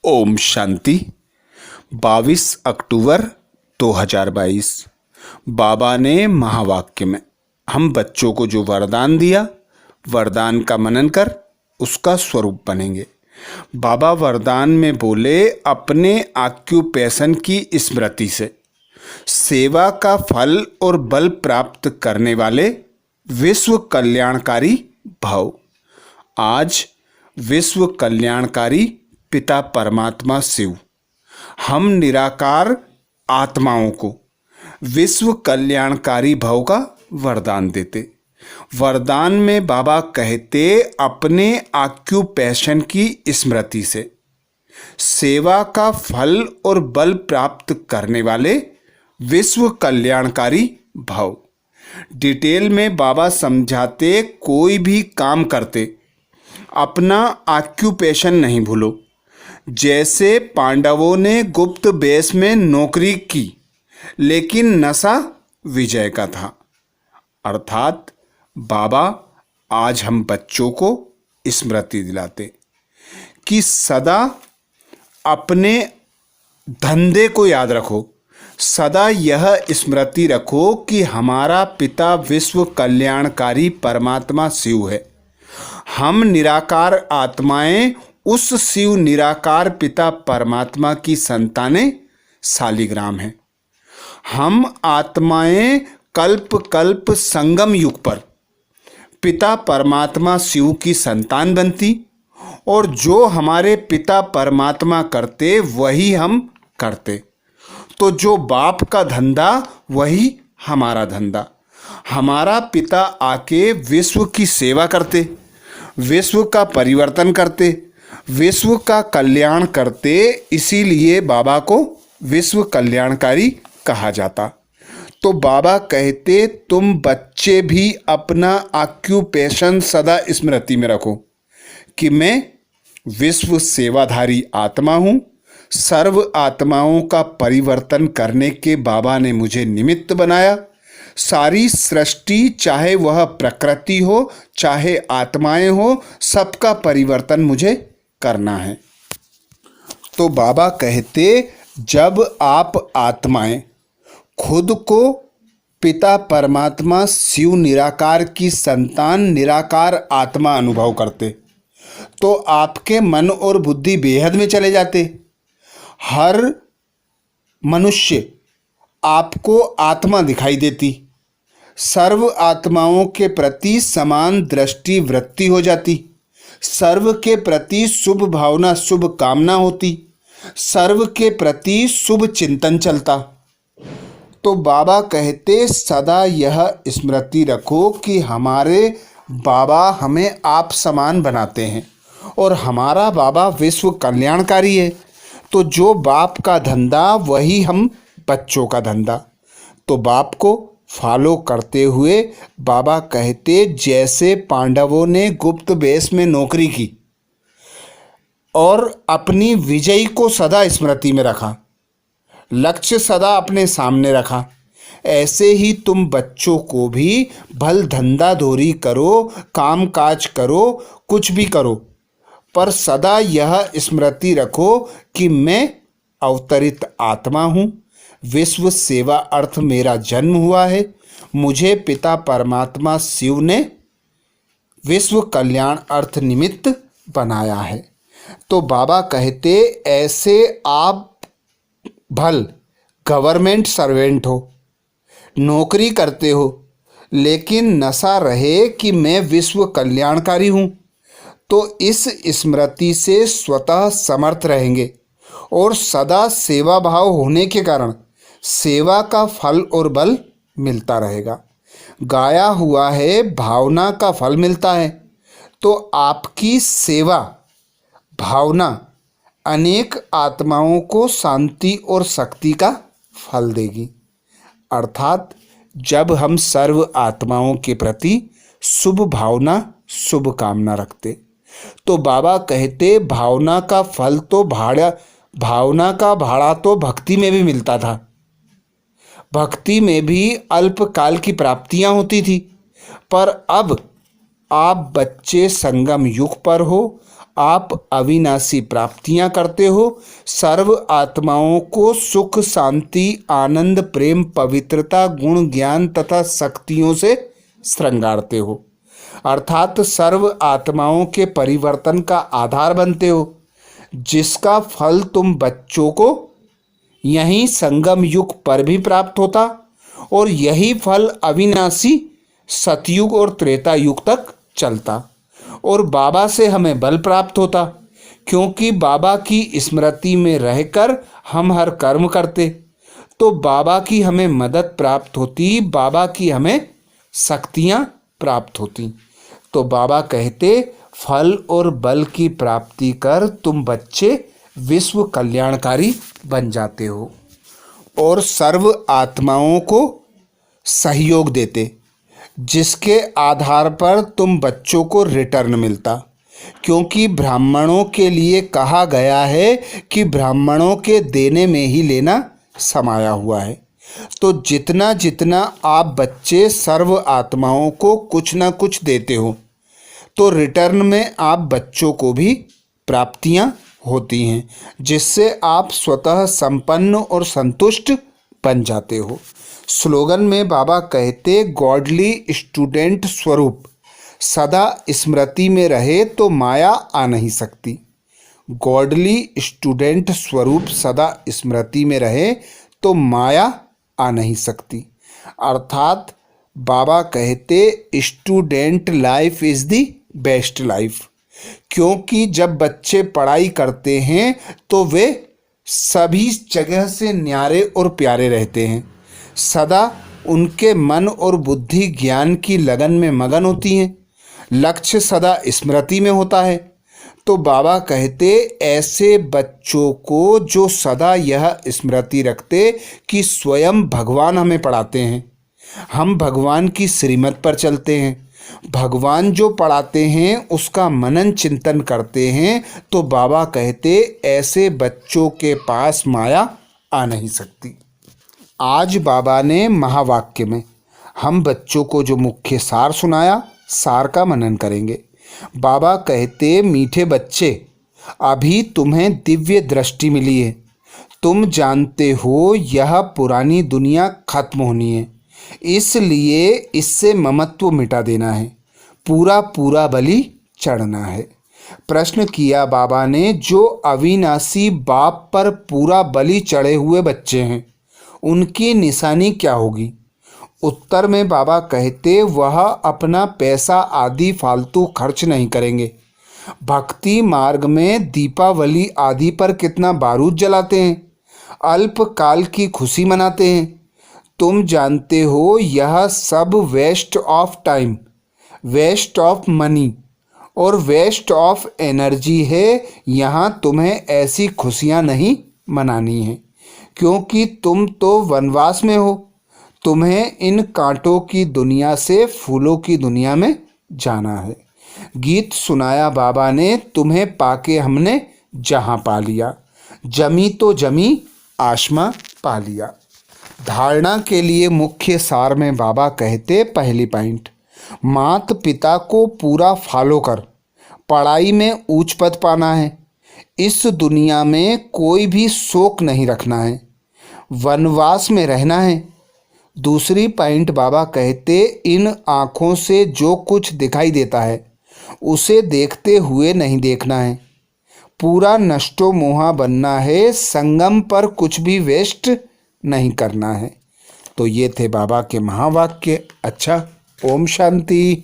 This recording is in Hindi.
ओम शांति। 22 अक्टूबर 2022। बाबा ने महावाक्य में हम बच्चों को जो वरदान दिया, वरदान का मनन कर उसका स्वरूप बनेंगे। बाबा वरदान में बोले, अपने ऑक्यूपेशन की स्मृति से सेवा का फल और बल प्राप्त करने वाले विश्व कल्याणकारी भव। आज विश्व कल्याणकारी पिता परमात्मा शिव हम निराकार आत्माओं को विश्व कल्याणकारी भव का वरदान देते। वरदान में बाबा कहते, अपने ऑक्यूपेशन की स्मृति से सेवा का फल और बल प्राप्त करने वाले विश्व कल्याणकारी भव। डिटेल में बाबा समझाते, कोई भी काम करते अपना ऑक्यूपेशन नहीं भूलो। जैसे पांडवों ने गुप्त बेस में नौकरी की, लेकिन नशा विजय का था। अर्थात बाबा आज हम बच्चों को स्मृति दिलाते कि सदा अपने धंधे को याद रखो। सदा यह स्मृति रखो कि हमारा पिता विश्व कल्याणकारी परमात्मा शिव है। हम निराकार आत्माएं उस शिव निराकार पिता परमात्मा की संतानें शालिग्राम हैं। हम आत्माएं कल्प कल्प संगम युग पर पिता परमात्मा शिव की संतान बनती, और जो हमारे पिता परमात्मा करते वही हम करते। तो जो बाप का धंधा वही हमारा धंधा। हमारा पिता आके विश्व की सेवा करते, विश्व का परिवर्तन करते, विश्व का कल्याण करते। इसीलिए बाबा को विश्व कल्याणकारी कहा जाता। तो बाबा कहते, तुम बच्चे भी अपना ऑक्यूपेशन सदा स्मृति में रखो कि मैं विश्व सेवाधारी आत्मा हूँ। सर्व आत्माओं का परिवर्तन करने के बाबा ने मुझे निमित्त बनाया। सारी सृष्टि, चाहे वह प्रकृति हो चाहे आत्माएं हो, सबका परिवर्तन मुझे करना है। तो बाबा कहते, जब आप आत्माएं खुद को पिता परमात्मा शिव निराकार की संतान निराकार आत्मा अनुभव करते, तो आपके मन और बुद्धि बेहद में चले जाते। हर मनुष्य आपको आत्मा दिखाई देती। सर्व आत्माओं के प्रति समान दृष्टि वृत्ति हो जाती। सर्व के प्रति शुभ भावना शुभ कामना होती। सर्व के प्रति शुभ चिंतन चलता। तो बाबा कहते, सदा यह स्मृति रखो कि हमारे बाबा हमें आप समान बनाते हैं और हमारा बाबा विश्व कल्याणकारी है। तो जो बाप का धंधा वही हम बच्चों का धंधा। तो बाप को फॉलो करते हुए बाबा कहते, जैसे पांडवों ने गुप्त बेस में नौकरी की और अपनी विजय को सदा स्मृति में रखा, लक्ष्य सदा अपने सामने रखा, ऐसे ही तुम बच्चों को भी भल धंधा धोरी करो, काम काज करो, कुछ भी करो, पर सदा यह स्मृति रखो कि मैं अवतरित आत्मा हूँ। विश्व सेवा अर्थ मेरा जन्म हुआ है। मुझे पिता परमात्मा शिव ने विश्व कल्याण अर्थ निमित्त बनाया है। तो बाबा कहते, ऐसे आप भल गवर्नमेंट सर्वेंट हो, नौकरी करते हो, लेकिन नशा रहे कि मैं विश्व कल्याणकारी हूँ, तो इस स्मृति से स्वतः समर्थ रहेंगे और सदा सेवा भाव होने के कारण सेवा का फल और बल मिलता रहेगा। गाया हुआ है, भावना का फल मिलता है। तो आपकी सेवा भावना अनेक आत्माओं को शांति और शक्ति का फल देगी। अर्थात जब हम सर्व आत्माओं के प्रति शुभ भावना शुभ कामना रखते, तो बाबा कहते, भावना का फल तो भावना का भाड़ा तो भक्ति में भी मिलता था। भक्ति में भी अल्पकाल की प्राप्तियां होती थी, पर अब आप बच्चे संगम युग पर हो। आप अविनाशी प्राप्तियां करते हो। सर्व आत्माओं को सुख, शांति, आनंद, प्रेम, पवित्रता, गुण, ज्ञान तथा शक्तियों से श्रृंगारते हो, अर्थात सर्व आत्माओं के परिवर्तन का आधार बनते हो, जिसका फल तुम बच्चों को यहीं संगम युग पर भी प्राप्त होता और यही फल अविनाशी सतयुग और त्रेता युग तक चलता। और बाबा से हमें बल प्राप्त होता, क्योंकि बाबा की स्मृति में रहकर हम हर कर्म करते, तो बाबा की हमें मदद प्राप्त होती, बाबा की हमें शक्तियाँ प्राप्त होती। तो बाबा कहते, फल और बल की प्राप्ति कर तुम बच्चे विश्व कल्याणकारी बन जाते हो और सर्व आत्माओं को सहयोग देते, जिसके आधार पर तुम बच्चों को रिटर्न मिलता। क्योंकि ब्राह्मणों के लिए कहा गया है कि ब्राह्मणों के देने में ही लेना समाया हुआ है। तो जितना जितना आप बच्चे सर्व आत्माओं को कुछ ना कुछ देते हो, तो रिटर्न में आप बच्चों को भी प्राप्तियां होती हैं, जिससे आप स्वतः संपन्न और संतुष्ट बन जाते हो। स्लोगन में बाबा कहते, गॉडली स्टूडेंट स्वरूप सदा स्मृति में रहे तो माया आ नहीं सकती। गॉडली स्टूडेंट स्वरूप सदा स्मृति में रहे तो माया आ नहीं सकती। अर्थात बाबा कहते, student life is the best life. क्योंकि जब बच्चे पढ़ाई करते हैं तो वे सभी जगह से न्यारे और प्यारे रहते हैं। सदा उनके मन और बुद्धि ज्ञान की लगन में मगन होती हैं। लक्ष्य सदा स्मृति में होता है। तो बाबा कहते, ऐसे बच्चों को जो सदा यह स्मृति रखते कि स्वयं भगवान हमें पढ़ाते हैं, हम भगवान की श्रीमत पर चलते हैं, भगवान जो पढ़ाते हैं उसका मनन चिंतन करते हैं, तो बाबा कहते, ऐसे बच्चों के पास माया आ नहीं सकती। आज बाबा ने महावाक्य में हम बच्चों को जो मुख्य सार सुनाया, सार का मनन करेंगे। बाबा कहते, मीठे बच्चे, अभी तुम्हें दिव्य दृष्टि मिली है। तुम जानते हो यह पुरानी दुनिया खत्म होनी है, इसलिए इससे ममत्व मिटा देना है, पूरा पूरा बलि चढ़ना है। प्रश्न किया बाबा ने, जो अविनाशी बाप पर पूरा बलि चढ़े हुए बच्चे हैं, उनकी निशानी क्या होगी? उत्तर में बाबा कहते, वह अपना पैसा आदि फालतू खर्च नहीं करेंगे। भक्ति मार्ग में दीपावली आदि पर कितना बारूद जलाते हैं, अल्पकाल की खुशी मनाते हैं। तुम जानते हो यह सब waste of time, waste of money और वेस्ट ऑफ एनर्जी है। यहाँ तुम्हें ऐसी खुशियाँ नहीं मनानी है, क्योंकि तुम तो वनवास में हो। तुम्हें इन कांटों की दुनिया से फूलों की दुनिया में जाना है। गीत सुनाया बाबा ने, तुम्हें पाके हमने जहाँ पा लिया, जमी तो जमी आसमां पा लिया। धारणा के लिए मुख्य सार में बाबा कहते, पहली पॉइंट, माता पिता को पूरा फॉलो कर पढ़ाई में ऊंच पद पाना है। इस दुनिया में कोई भी शौक नहीं रखना है, वनवास में रहना है। दूसरी पॉइंट बाबा कहते, इन आँखों से जो कुछ दिखाई देता है उसे देखते हुए नहीं देखना है, पूरा नष्टो मोहा बनना है, संगम पर कुछ भी वेस्ट नहीं करना है। तो ये थे बाबा के महावाक्य। अच्छा, ओम शांति।